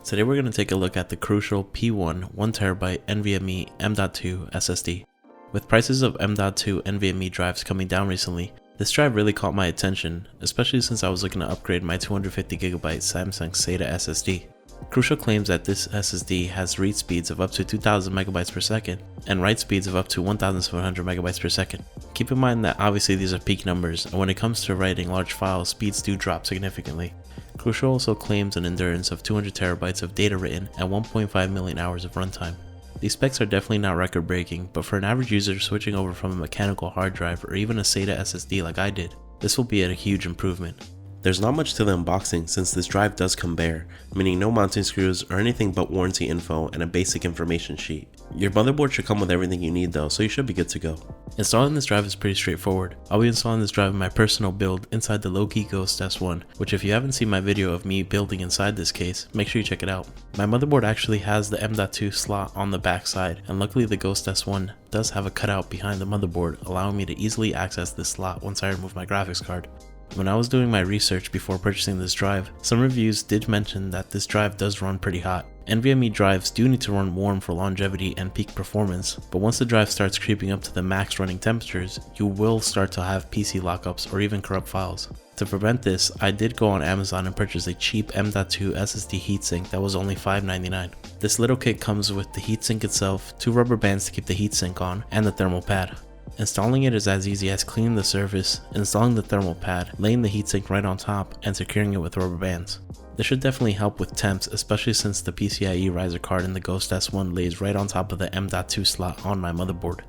Today we're going to take a look at the crucial P1 1TB NVMe m.2 SSD. With prices of m.2 NVMe drives coming down recently, this drive really caught my attention, especially since I was looking to upgrade my 250GB Samsung SATA SSD. Crucial claims that this SSD has read speeds of up to 2000 MB per second and write speeds of up to 1700 MB per second. Keep in mind that obviously these are peak numbers, and when it comes to writing large files, speeds do drop significantly. Crucial also claims an endurance of 200 TB of data written and 1.5 million hours of runtime. These specs are definitely not record breaking, but for an average user switching over from a mechanical hard drive or even a SATA SSD like I did, this will be a huge improvement. There's not much to the unboxing since this drive does come bare, meaning no mounting screws or anything but warranty info and a basic information sheet. Your motherboard should come with everything you need though, so you should be good to go. Installing this drive is pretty straightforward. I'll be installing this drive in my personal build inside the low-key Ghost S1, which if you haven't seen my video of me building inside this case, make sure you check it out. My motherboard actually has the M.2 slot on the back side, and luckily the Ghost S1 does have a cutout behind the motherboard, allowing me to easily access this slot once I remove my graphics card. When I was doing my research before purchasing this drive, some reviews did mention that this drive does run pretty hot. NVMe drives do need to run warm for longevity and peak performance, but once the drive starts creeping up to the max running temperatures, you will start to have PC lockups or even corrupt files. To prevent this, I did go on Amazon and purchase a cheap M.2 SSD heatsink that was only $5.99. This little kit comes with the heatsink itself, 2 rubber bands to keep the heatsink on, and the thermal pad. Installing it is as easy as cleaning the surface, installing the thermal pad, laying the heatsink right on top, and securing it with rubber bands. This should definitely help with temps, especially since the PCIe riser card in the Ghost S1 lays right on top of the M.2 slot on my motherboard.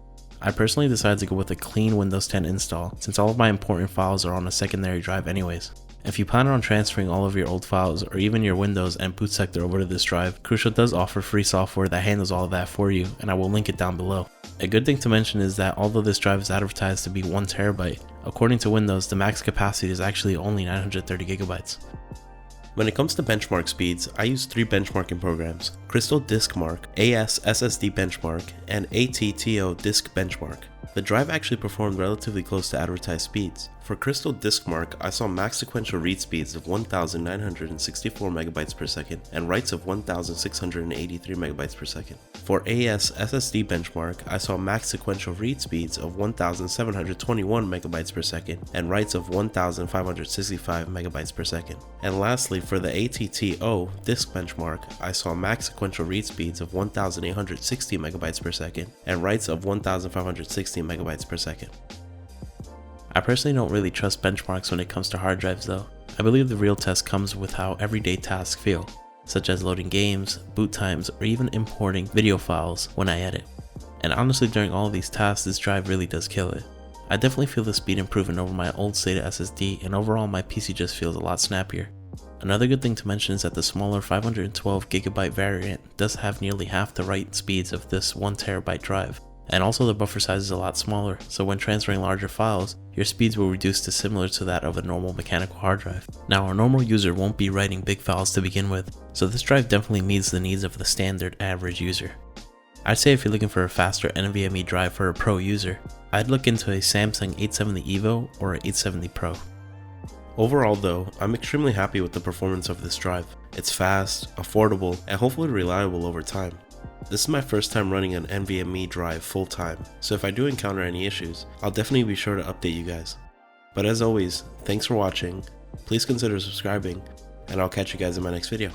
I personally decided to go with a clean Windows 10 install, since all of my important files are on a secondary drive anyways. If you plan on transferring all of your old files or even your Windows and boot sector over to this drive, Crucial does offer free software that handles all of that for you, and I will link it down below. A good thing to mention is that although this drive is advertised to be 1TB, according to Windows, the max capacity is actually only 930GB. When it comes to benchmark speeds, I use 3 benchmarking programs: Crystal Disk Mark, AS SSD Benchmark, and ATTO Disk Benchmark. The drive actually performed relatively close to advertised speeds. For Crystal Disk Mark, I saw max sequential read speeds of 1964 MB per second and writes of 1683 MB per second. For AS SSD Benchmark, I saw max sequential read speeds of 1721 MB per second and writes of 1565 MB per second. And lastly, for the ATTO Disk Benchmark, I saw max sequential read speeds of 1860 MB per second and writes of 1560 MB per second. I personally don't really trust benchmarks when it comes to hard drives though. I believe the real test comes with how everyday tasks feel, such as loading games, boot times, or even importing video files when I edit. And honestly, during all of these tasks, this drive really does kill it. I definitely feel the speed improvement over my old SATA SSD, and overall my PC just feels a lot snappier. Another good thing to mention is that the smaller 512GB variant does have nearly half the write speeds of this 1TB drive. And also the buffer size is a lot smaller, so when transferring larger files, your speeds will reduce to similar to that of a normal mechanical hard drive. Now, a normal user won't be writing big files to begin with, so this drive definitely meets the needs of the standard average user. I'd say if you're looking for a faster NVMe drive for a pro user, I'd look into a Samsung 870 EVO or an 870 Pro. Overall though, I'm extremely happy with the performance of this drive. It's fast, affordable, and hopefully reliable over time. This is my first time running an NVMe drive full time, so if I do encounter any issues, I'll definitely be sure to update you guys. But as always, thanks for watching, please consider subscribing, and I'll catch you guys in my next video.